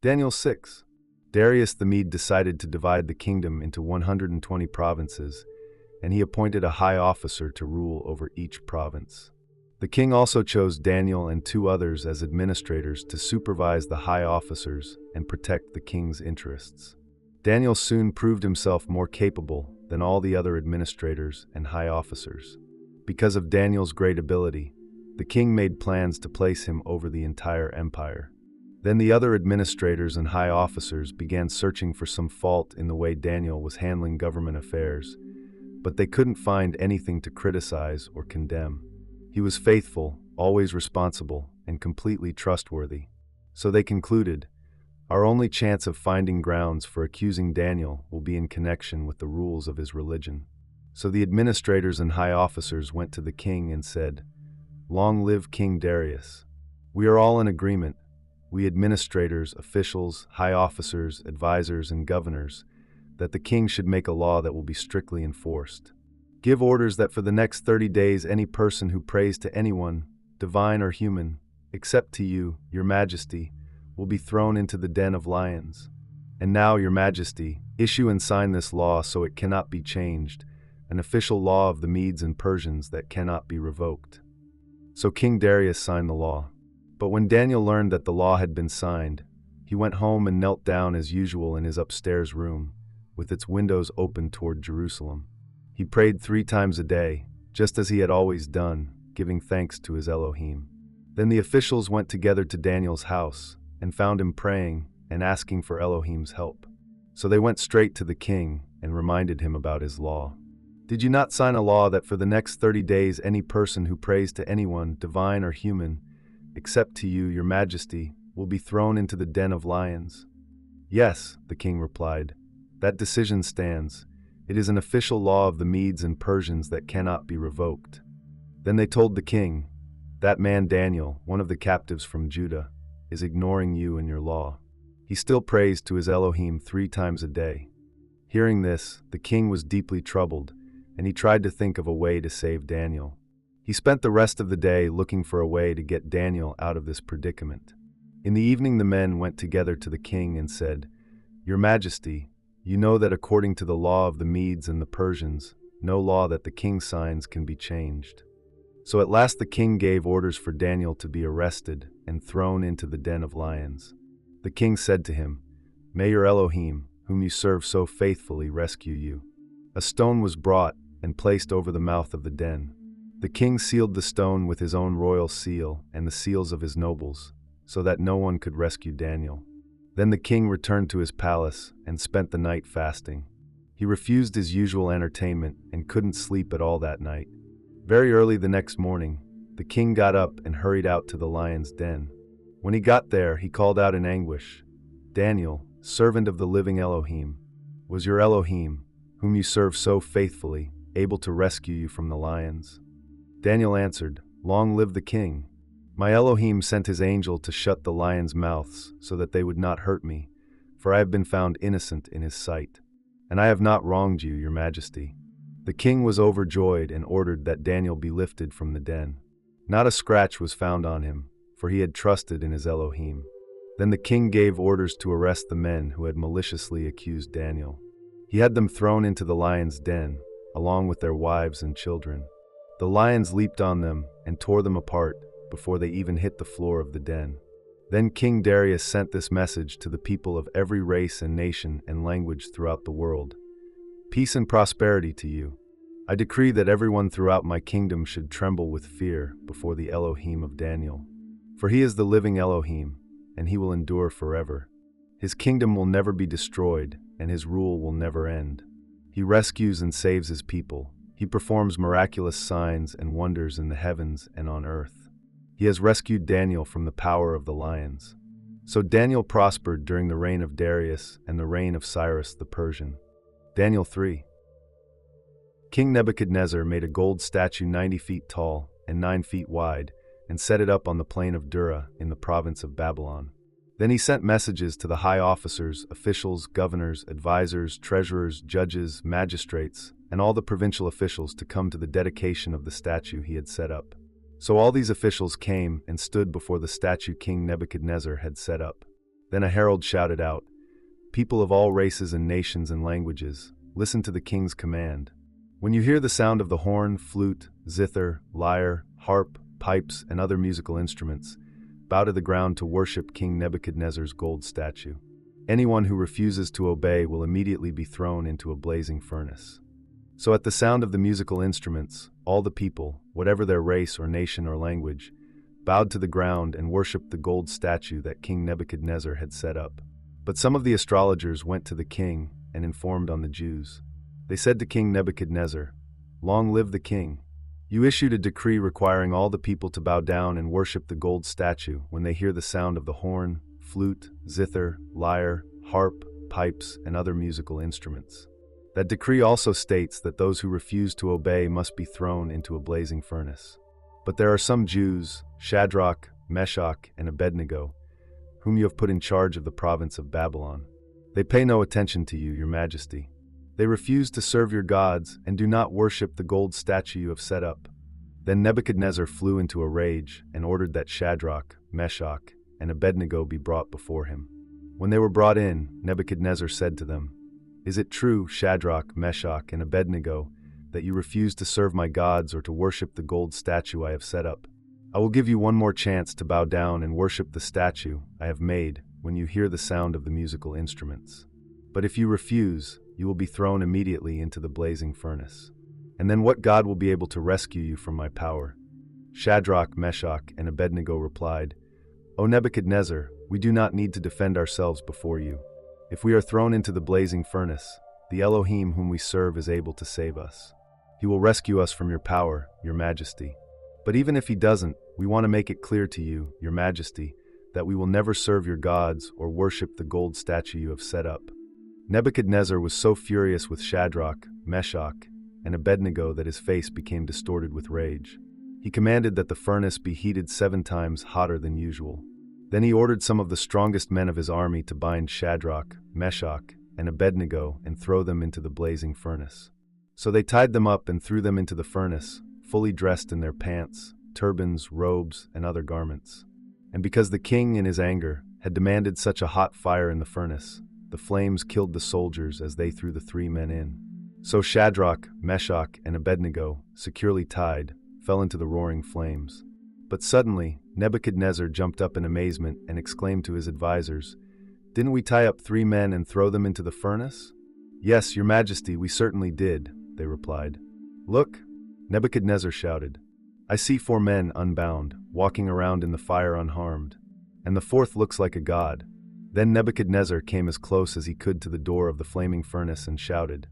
Daniel 6. Darius the Mede decided to divide the kingdom into 120 provinces, and he appointed a high officer to rule over each province. The king also chose Daniel and 2 others as administrators to supervise the high officers and protect the king's interests. Daniel soon proved himself more capable than all the other administrators and high officers. Because of Daniel's great ability, the king made plans to place him over the entire empire. Then the other administrators and high officers began searching for some fault in the way Daniel was handling government affairs, but they couldn't find anything to criticize or condemn. He was faithful, always responsible, and completely trustworthy. So they concluded, our only chance of finding grounds for accusing Daniel will be in connection with the rules of his religion. So the administrators and high officers went to the king and said, "Long live King Darius. We are all in agreement, we administrators, officials, high officers, advisors, and governors, that the king should make a law that will be strictly enforced. Give orders that for the next 30 days any person who prays to anyone, divine or human, except to you, your majesty, will be thrown into the den of lions. And now, your majesty, issue and sign this law so it cannot be changed, an official law of the Medes and Persians that cannot be revoked." So King Darius signed the law. But when Daniel learned that the law had been signed, he went home and knelt down as usual in his upstairs room, with its windows open toward Jerusalem. He prayed 3 times a day, just as he had always done, giving thanks to his Elohim. Then the officials went together to Daniel's house and found him praying and asking for Elohim's help. So they went straight to the king and reminded him about his law. "Did you not sign a law that for the next 30 days any person who prays to anyone, divine or human, except to you, your majesty, will be thrown into the den of lions?" "Yes," the king replied. "That decision stands. It is an official law of the Medes and Persians that cannot be revoked." Then they told the king, "That man Daniel, one of the captives from Judah, is ignoring you and your law. He still prays to his Elohim 3 times a day." Hearing this, the king was deeply troubled, and he tried to think of a way to save Daniel. He spent the rest of the day looking for a way to get Daniel out of this predicament. In the evening the men went together to the king and said, "Your Majesty, you know that according to the law of the Medes and the Persians, no law that the king signs can be changed." So at last the king gave orders for Daniel to be arrested and thrown into the den of lions. The king said to him, "May your Elohim, whom you serve so faithfully, rescue you." A stone was brought and placed over the mouth of the den. The king sealed the stone with his own royal seal and the seals of his nobles, so that no one could rescue Daniel. Then the king returned to his palace and spent the night fasting. He refused his usual entertainment and couldn't sleep at all that night. Very early the next morning, the king got up and hurried out to the lion's den. When he got there, he called out in anguish, "Daniel, servant of the living Elohim, was your Elohim, whom you serve so faithfully, able to rescue you from the lions?" Daniel answered, "Long live the king. My Elohim sent his angel to shut the lions' mouths so that they would not hurt me, for I have been found innocent in his sight. And I have not wronged you, your majesty." The king was overjoyed and ordered that Daniel be lifted from the den. Not a scratch was found on him, for he had trusted in his Elohim. Then the king gave orders to arrest the men who had maliciously accused Daniel. He had them thrown into the lion's den, along with their wives and children. The lions leaped on them and tore them apart before they even hit the floor of the den. Then King Darius sent this message to the people of every race and nation and language throughout the world. "Peace and prosperity to you. I decree that everyone throughout my kingdom should tremble with fear before the Elohim of Daniel. For he is the living Elohim, and he will endure forever. His kingdom will never be destroyed, and his rule will never end. He rescues and saves his people. He performs miraculous signs and wonders in the heavens and on earth. He has rescued Daniel from the power of the lions." So Daniel prospered during the reign of Darius and the reign of Cyrus the Persian. Daniel 3. King Nebuchadnezzar made a gold statue 90 feet tall and 9 feet wide and set it up on the plain of Dura in the province of Babylon. Then he sent messages to the high officers, officials, governors, advisors, treasurers, judges, magistrates, and all the provincial officials to come to the dedication of the statue he had set up. So all these officials came and stood before the statue King Nebuchadnezzar had set up. Then a herald shouted out, "People of all races and nations and languages, listen to the king's command. When you hear the sound of the horn, flute, zither, lyre, harp, pipes, and other musical instruments, bow to the ground to worship King Nebuchadnezzar's gold statue. Anyone who refuses to obey will immediately be thrown into a blazing furnace." So at the sound of the musical instruments, all the people, whatever their race or nation or language, bowed to the ground and worshipped the gold statue that King Nebuchadnezzar had set up. But some of the astrologers went to the king and informed on the Jews. They said to King Nebuchadnezzar, "Long live the king! You issued a decree requiring all the people to bow down and worship the gold statue when they hear the sound of the horn, flute, zither, lyre, harp, pipes, and other musical instruments. That decree also states that those who refuse to obey must be thrown into a blazing furnace. But there are some Jews, Shadrach, Meshach, and Abednego, whom you have put in charge of the province of Babylon. They pay no attention to you, your majesty. They refuse to serve your gods and do not worship the gold statue you have set up." Then Nebuchadnezzar flew into a rage and ordered that Shadrach, Meshach, and Abednego be brought before him. When they were brought in, Nebuchadnezzar said to them, "Is it true, Shadrach, Meshach, and Abednego, that you refuse to serve my gods or to worship the gold statue I have set up? I will give you one more chance to bow down and worship the statue I have made when you hear the sound of the musical instruments. But if you refuse, you will be thrown immediately into the blazing furnace. And then what God will be able to rescue you from my power?" Shadrach, Meshach, and Abednego replied, "O Nebuchadnezzar, we do not need to defend ourselves before you. If we are thrown into the blazing furnace, the Elohim whom we serve is able to save us. He will rescue us from your power, your majesty. But even if he doesn't, we want to make it clear to you, your majesty, that we will never serve your gods or worship the gold statue you have set up." Nebuchadnezzar was so furious with Shadrach, Meshach, and Abednego that his face became distorted with rage. He commanded that the furnace be heated 7 times hotter than usual. Then he ordered some of the strongest men of his army to bind Shadrach, Meshach, and Abednego and throw them into the blazing furnace. So they tied them up and threw them into the furnace, fully dressed in their pants, turbans, robes, and other garments. And because the king, in his anger, had demanded such a hot fire in the furnace, the flames killed the soldiers as they threw the 3 men in. So Shadrach, Meshach, and Abednego, securely tied, fell into the roaring flames. But suddenly, Nebuchadnezzar jumped up in amazement and exclaimed to his advisors, "Didn't we tie up 3 men and throw them into the furnace?" "Yes, your majesty, we certainly did," they replied. "Look," Nebuchadnezzar shouted, "I see 4 men unbound, walking around in the fire unharmed, and the 4th looks like a god." Then Nebuchadnezzar came as close as he could to the door of the flaming furnace and shouted,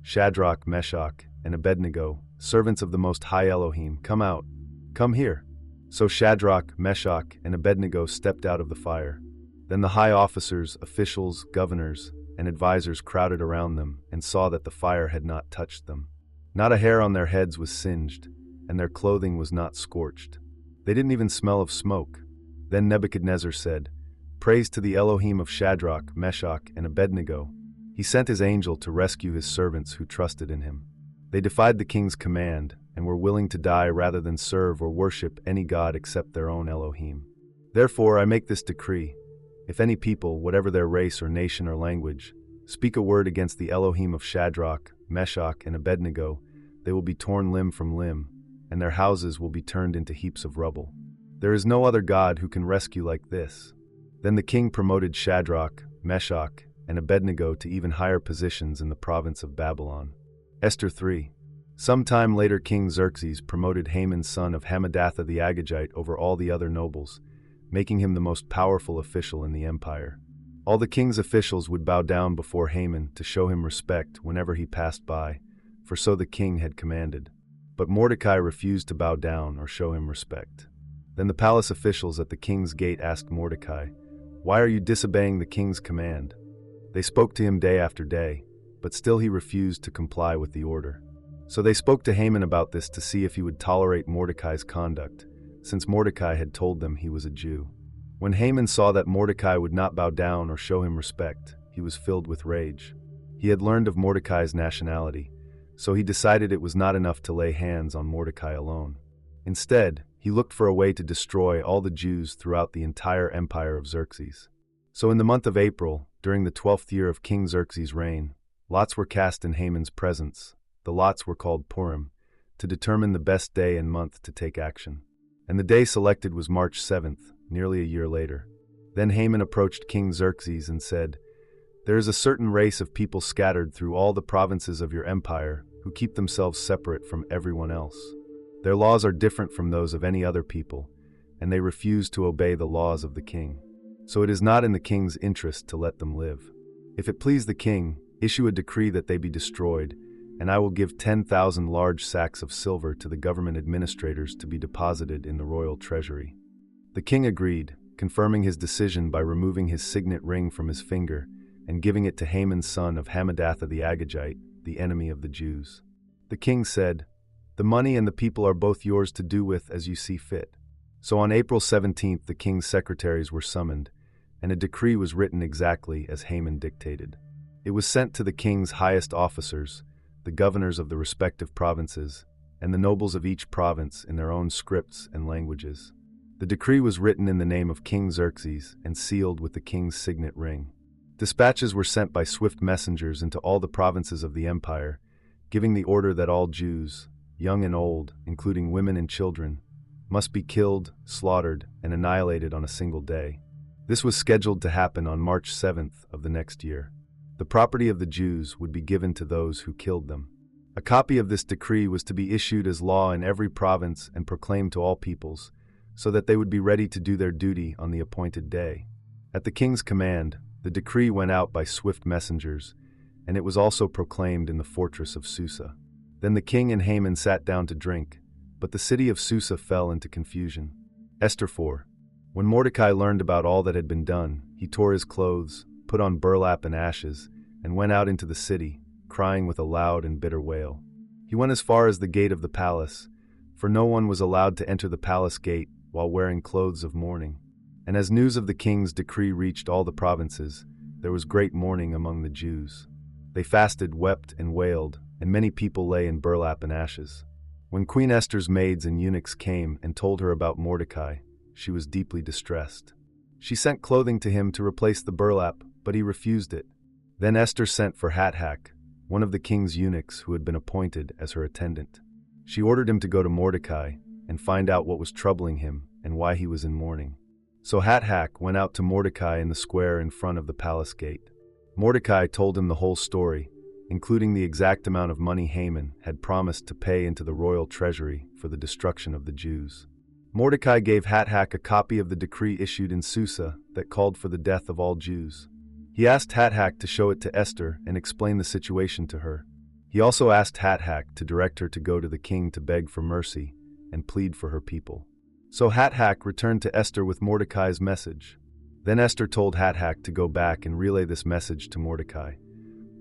"Shadrach, Meshach, and Abednego, servants of the Most High Elohim, come out, come here." So Shadrach, Meshach, and Abednego stepped out of the fire. Then the high officers, officials, governors, and advisors crowded around them and saw that the fire had not touched them. Not a hair on their heads was singed, and their clothing was not scorched. They didn't even smell of smoke. Then Nebuchadnezzar said, "Praise to the Elohim of Shadrach, Meshach, and Abednego. He sent his angel to rescue his servants who trusted in him. They defied the king's command and were willing to die rather than serve or worship any god except their own Elohim. Therefore I make this decree. If any people, whatever their race or nation or language, speak a word against the Elohim of Shadrach, Meshach, and Abednego, they will be torn limb from limb, and their houses will be turned into heaps of rubble. There is no other god who can rescue like this." Then the king promoted Shadrach, Meshach, and Abednego to even higher positions in the province of Babylon. Esther 3. Some time later King Xerxes promoted Haman son of Hammedatha the Agagite over all the other nobles, making him the most powerful official in the empire. All the king's officials would bow down before Haman to show him respect whenever he passed by, for so the king had commanded. But Mordecai refused to bow down or show him respect. Then the palace officials at the king's gate asked Mordecai, "Why are you disobeying the king's command?" They spoke to him day after day, but still he refused to comply with the order. So they spoke to Haman about this to see if he would tolerate Mordecai's conduct, since Mordecai had told them he was a Jew. When Haman saw that Mordecai would not bow down or show him respect, he was filled with rage. He had learned of Mordecai's nationality, so he decided it was not enough to lay hands on Mordecai alone. Instead, he looked for a way to destroy all the Jews throughout the entire empire of Xerxes. So in the month of April, during the 12th year of King Xerxes' reign, lots were cast in Haman's presence. The lots were called Purim, to determine the best day and month to take action. And the day selected was March 7th, nearly a year later. Then Haman approached King Xerxes and said, "There is a certain race of people scattered through all the provinces of your empire who keep themselves separate from everyone else. Their laws are different from those of any other people, and they refuse to obey the laws of the king. So it is not in the king's interest to let them live. If it please the king, issue a decree that they be destroyed, and I will give 10,000 large sacks of silver to the government administrators to be deposited in the royal treasury." The king agreed, confirming his decision by removing his signet ring from his finger and giving it to Haman's son of Hammedatha the Agagite, the enemy of the Jews. The king said, "The money and the people are both yours to do with as you see fit." So on April 17th the king's secretaries were summoned, and a decree was written exactly as Haman dictated. It was sent to the king's highest officers, the governors of the respective provinces, and the nobles of each province in their own scripts and languages. The decree was written in the name of King Xerxes and sealed with the king's signet ring. Dispatches were sent by swift messengers into all the provinces of the empire, giving the order that all Jews, young and old, including women and children, must be killed, slaughtered, and annihilated on a single day. This was scheduled to happen on March 7th of the next year. The property of the Jews would be given to those who killed them. A copy of this decree was to be issued as law in every province and proclaimed to all peoples, so that they would be ready to do their duty on the appointed day. At the king's command, the decree went out by swift messengers, and it was also proclaimed in the fortress of Susa. Then the king and Haman sat down to drink, but the city of Susa fell into confusion. Esther 4. When Mordecai learned about all that had been done, he tore his clothes, put on burlap and ashes, and went out into the city, crying with a loud and bitter wail. He went as far as the gate of the palace, for no one was allowed to enter the palace gate while wearing clothes of mourning. And as news of the king's decree reached all the provinces, there was great mourning among the Jews. They fasted, wept, and wailed, and many people lay in burlap and ashes. When Queen Esther's maids and eunuchs came and told her about Mordecai, she was deeply distressed. She sent clothing to him to replace the burlap, but he refused it. Then Esther sent for Hathach, one of the king's eunuchs who had been appointed as her attendant. She ordered him to go to Mordecai and find out what was troubling him and why he was in mourning. So Hathach went out to Mordecai in the square in front of the palace gate. Mordecai told him the whole story, including the exact amount of money Haman had promised to pay into the royal treasury for the destruction of the Jews. Mordecai gave Hathach a copy of the decree issued in Susa that called for the death of all Jews. He asked Hathach to show it to Esther and explain the situation to her. He also asked Hathach to direct her to go to the king to beg for mercy and plead for her people. So Hathach returned to Esther with Mordecai's message. Then Esther told Hathach to go back and relay this message to Mordecai.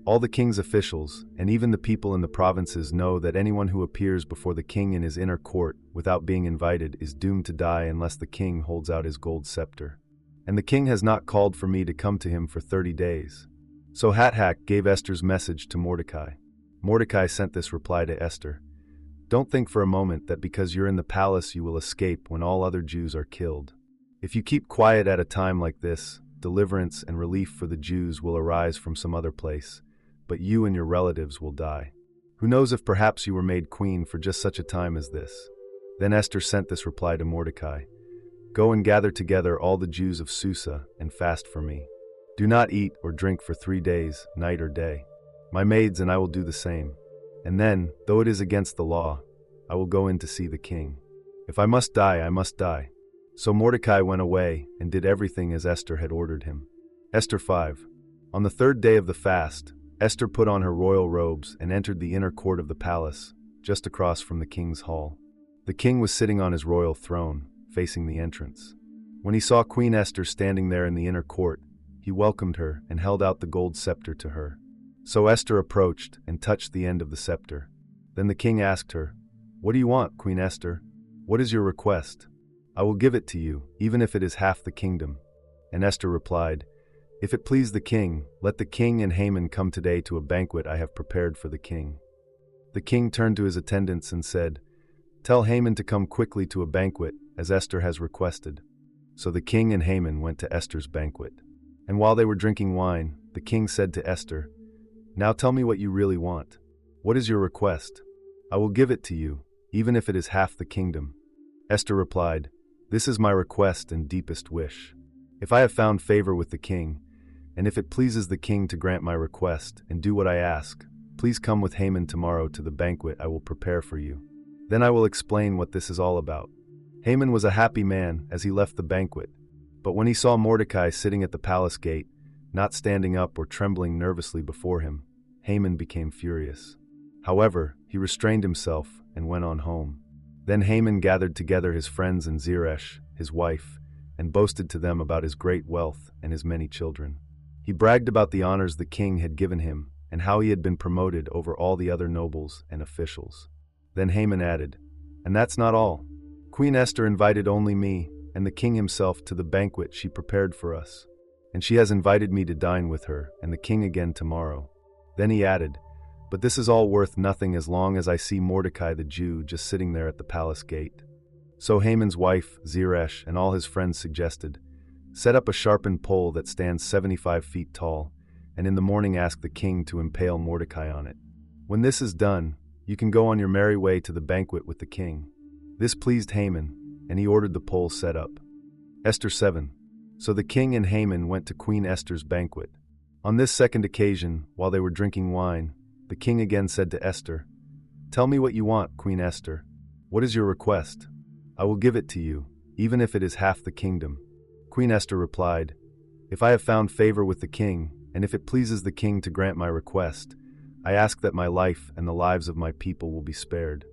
All the king's officials, and even the people in the provinces, know that anyone who appears before the king in his inner court without being invited is doomed to die unless the king holds out his gold scepter. And the king has not called for me to come to him for 30 days. So Hathach gave Esther's message to Mordecai. Mordecai sent this reply to Esther. Don't think for a moment that because you're in the palace you will escape when all other Jews are killed. If you keep quiet at a time like this, deliverance and relief for the Jews will arise from some other place, but you and your relatives will die. Who knows if perhaps you were made queen for just such a time as this? Then Esther sent this reply to Mordecai. Go and gather together all the Jews of Susa and fast for me. Do not eat or drink for 3 days, night or day. My maids and I will do the same. And then, though it is against the law, I will go in to see the king. If I must die, I must die. So Mordecai went away and did everything as Esther had ordered him. Esther 5. On the 3rd day of the fast, Esther put on her royal robes and entered the inner court of the palace, just across from the king's hall. The king was sitting on his royal throne, facing the entrance. When he saw Queen Esther standing there in the inner court, he welcomed her and held out the gold scepter to her. So Esther approached and touched the end of the scepter. Then the king asked her, "What do you want, Queen Esther? What is your request? I will give it to you, even if it is half the kingdom." And Esther replied, "If it please the king, let the king and Haman come today to a banquet I have prepared for the king." The king turned to his attendants and said, "Tell Haman to come quickly to a banquet, as Esther has requested." So the king and Haman went to Esther's banquet. And while they were drinking wine, the king said to Esther, "Now tell me what you really want. What is your request? I will give it to you, even if it is half the kingdom." Esther replied, "This is my request and deepest wish. If I have found favor with the king, and if it pleases the king to grant my request and do what I ask, please come with Haman tomorrow to the banquet I will prepare for you. Then I will explain what this is all about." Haman was a happy man as he left the banquet, but when he saw Mordecai sitting at the palace gate, not standing up or trembling nervously before him, Haman became furious. However, he restrained himself and went on home. Then Haman gathered together his friends and Zeresh, his wife, and boasted to them about his great wealth and his many children. He bragged about the honors the king had given him and how he had been promoted over all the other nobles and officials. Then Haman added, "And that's not all. Queen Esther invited only me and the king himself to the banquet she prepared for us, and she has invited me to dine with her and the king again tomorrow." Then he added, "But this is all worth nothing as long as I see Mordecai the Jew just sitting there at the palace gate." So Haman's wife, Zeresh, and all his friends suggested, "Set up a sharpened pole that stands 75 feet tall, and in the morning ask the king to impale Mordecai on it. When this is done, you can go on your merry way to the banquet with the king." This pleased Haman, and he ordered the pole set up. Esther 7. So the king and Haman went to Queen Esther's banquet. On this second occasion, while they were drinking wine, the king again said to Esther, "Tell me what you want, Queen Esther. What is your request? I will give it to you, even if it is half the kingdom." Queen Esther replied, "If I have found favor with the king, and if it pleases the king to grant my request, I ask that my life and the lives of my people will be spared.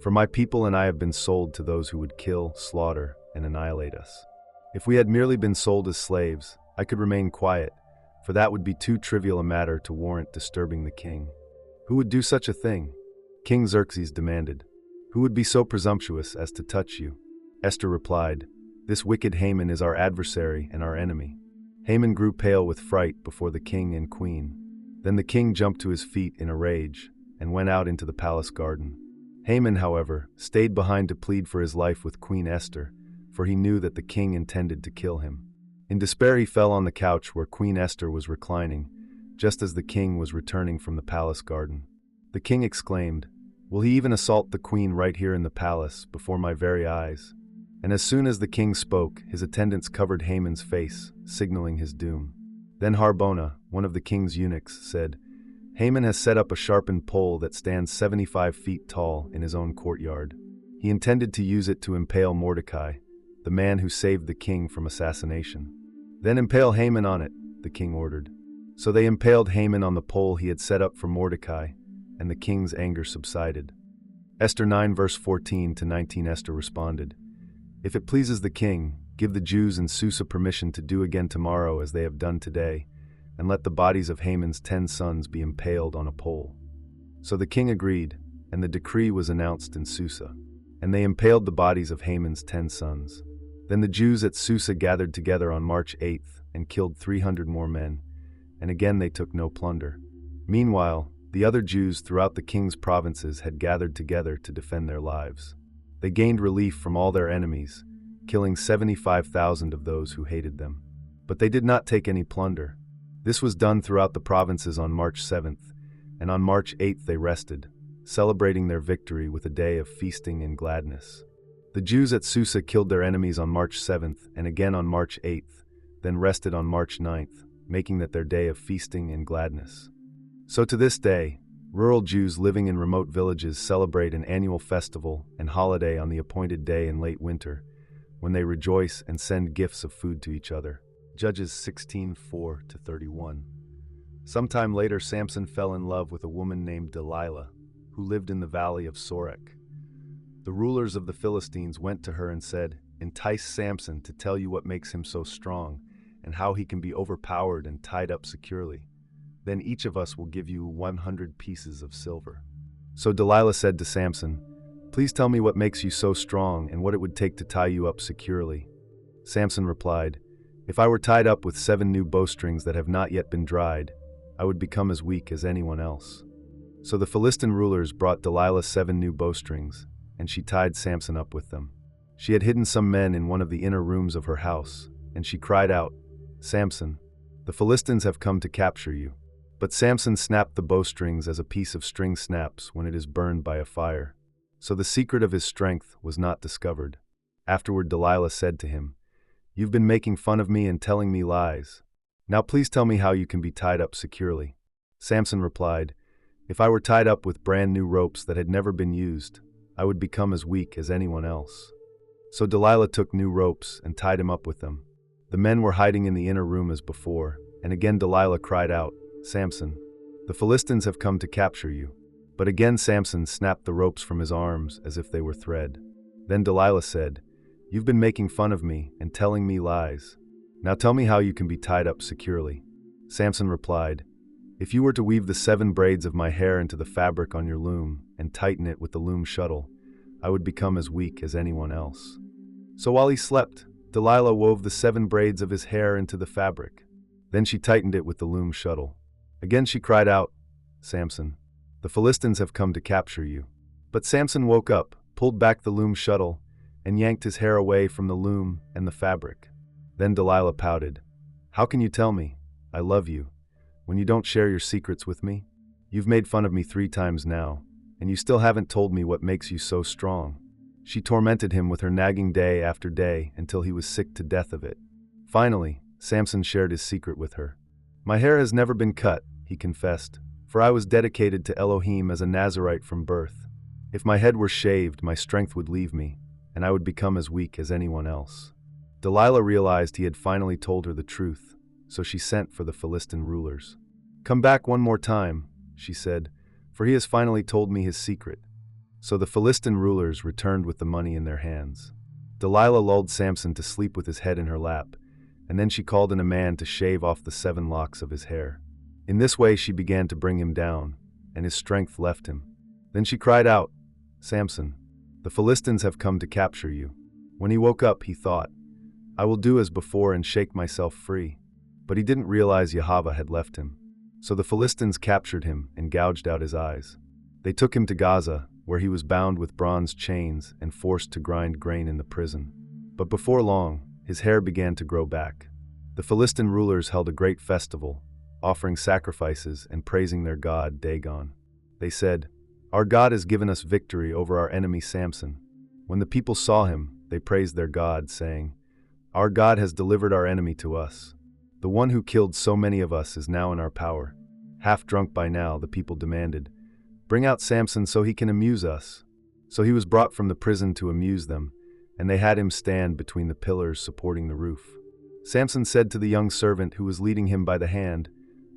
For my people and I have been sold to those who would kill, slaughter, and annihilate us. If we had merely been sold as slaves, I could remain quiet, for that would be too trivial a matter to warrant disturbing the king." "Who would do such a thing?" King Xerxes demanded. "Who would be so presumptuous as to touch you?" Esther replied, "This wicked Haman is our adversary and our enemy." Haman grew pale with fright before the king and queen. Then the king jumped to his feet in a rage and went out into the palace garden. Haman, however, stayed behind to plead for his life with Queen Esther, for he knew that the king intended to kill him. In despair he fell on the couch where Queen Esther was reclining, just as the king was returning from the palace garden. The king exclaimed, "Will he even assault the queen right here in the palace, before my very eyes?" And as soon as the king spoke, his attendants covered Haman's face, signaling his doom. Then Harbona, one of the king's eunuchs, said, "Haman has set up a sharpened pole that stands 75 feet tall in his own courtyard. He intended to use it to impale Mordecai, the man who saved the king from assassination." "Then impale Haman on it," the king ordered. So they impaled Haman on the pole he had set up for Mordecai, and the king's anger subsided. Esther 9 verse 14 to 19. Esther responded, "If it pleases the king, give the Jews in Susa permission to do again tomorrow as they have done today, and let the bodies of Haman's 10 sons be impaled on a pole." So the king agreed, and the decree was announced in Susa. And they impaled the bodies of Haman's 10 sons. Then the Jews at Susa gathered together on March 8th and killed 300 more men, and again they took no plunder. Meanwhile, the other Jews throughout the king's provinces had gathered together to defend their lives. They gained relief from all their enemies, killing 75,000 of those who hated them. But they did not take any plunder. This was done throughout the provinces on March 7th, and on March 8th they rested, celebrating their victory with a day of feasting and gladness. The Jews at Susa killed their enemies on March 7th and again on March 8th, then rested on March 9th, making that their day of feasting and gladness. So to this day, rural Jews living in remote villages celebrate an annual festival and holiday on the appointed day in late winter, when they rejoice and send gifts of food to each other. Judges 16:4-31. Sometime later, Samson fell in love with a woman named Delilah, who lived in the valley of Sorek. The rulers of the Philistines went to her and said, "Entice Samson to tell you what makes him so strong, and how he can be overpowered and tied up securely. Then each of us will give you 100 pieces of silver." So Delilah said to Samson, "Please tell me what makes you so strong and what it would take to tie you up securely." Samson replied, "If I were tied up with 7 new bowstrings that have not yet been dried, I would become as weak as anyone else." So the Philistine rulers brought Delilah 7 new bowstrings, and she tied Samson up with them. She had hidden some men in one of the inner rooms of her house, and she cried out, "Samson, The Philistines have come to capture you." But Samson snapped the bowstrings as a piece of string snaps when it is burned by a fire. So the secret of his strength was not discovered. Afterward Delilah said to him, "You've been making fun of me and telling me lies. Now please tell me how you can be tied up securely." Samson replied, "If I were tied up with brand new ropes that had never been used, I would become as weak as anyone else." So Delilah took new ropes and tied him up with them. The men were hiding in the inner room as before, and again Delilah cried out, "Samson, the Philistines have come to capture you." But again Samson snapped the ropes from his arms as if they were thread. Then Delilah said, "You've been making fun of me and telling me lies. Now tell me how you can be tied up securely." Samson replied, "If you were to weave the 7 braids of my hair into the fabric on your loom and tighten it with the loom shuttle, I would become as weak as anyone else." So while he slept, Delilah wove the 7 braids of his hair into the fabric. Then she tightened it with the loom shuttle. Again she cried out, "Samson, the Philistines have come to capture you." But Samson woke up, pulled back the loom shuttle, and yanked his hair away from the loom and the fabric. Then Delilah pouted, "How can you tell me, 'I love you,' when you don't share your secrets with me? You've made fun of me 3 times now, and you still haven't told me what makes you so strong." She tormented him with her nagging day after day until he was sick to death of it. Finally, Samson shared his secret with her. "My hair has never been cut," he confessed, "for I was dedicated to Elohim as a Nazirite from birth. If my head were shaved, my strength would leave me, and I would become as weak as anyone else." Delilah realized he had finally told her the truth, so she sent for the Philistine rulers. "Come back one more time," she said, "for he has finally told me his secret." So the Philistine rulers returned with the money in their hands. Delilah lulled Samson to sleep with his head in her lap, and then she called in a man to shave off the 7 locks of his hair. In this way she began to bring him down, and his strength left him. Then she cried out, "Samson, the Philistines have come to capture you." When he woke up, he thought, "I will do as before and shake myself free." But he didn't realize Yahavah had left him. So the Philistines captured him and gouged out his eyes. They took him to Gaza, where he was bound with bronze chains and forced to grind grain in the prison. But before long, his hair began to grow back. The Philistine rulers held a great festival, offering sacrifices and praising their god Dagon. They said, "Our God has given us victory over our enemy Samson." When the people saw him, they praised their God, saying, "Our God has delivered our enemy to us. The one who killed so many of us is now in our power." Half drunk by now, the people demanded, "Bring out Samson so he can amuse us." So he was brought from the prison to amuse them, and they had him stand between the pillars supporting the roof. Samson said to the young servant who was leading him by the hand,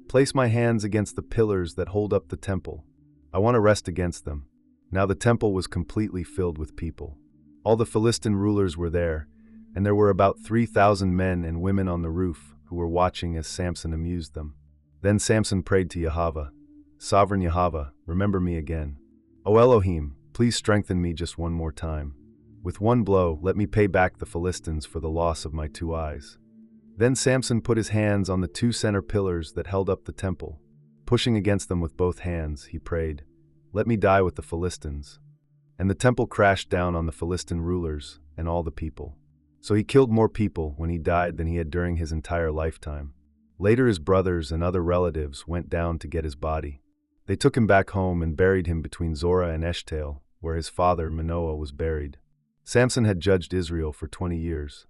"Place my hands against the pillars that hold up the temple. I want to rest against them." Now the temple was completely filled with people. All the Philistine rulers were there, and there were about 3,000 men and women on the roof who were watching as Samson amused them. Then Samson prayed to Yahavah, "Sovereign Yahavah, remember me again. O Elohim, please strengthen me just one more time. With one blow, let me pay back the Philistines for the loss of my 2 eyes." Then Samson put his hands on the 2 center pillars that held up the temple. Pushing against them with both hands, he prayed, "Let me die with the Philistines." And the temple crashed down on the Philistine rulers and all the people. So he killed more people when he died than he had during his entire lifetime. Later his brothers and other relatives went down to get his body. They took him back home and buried him between Zorah and Eshtaol, where his father Manoah was buried. Samson had judged Israel for 20 years.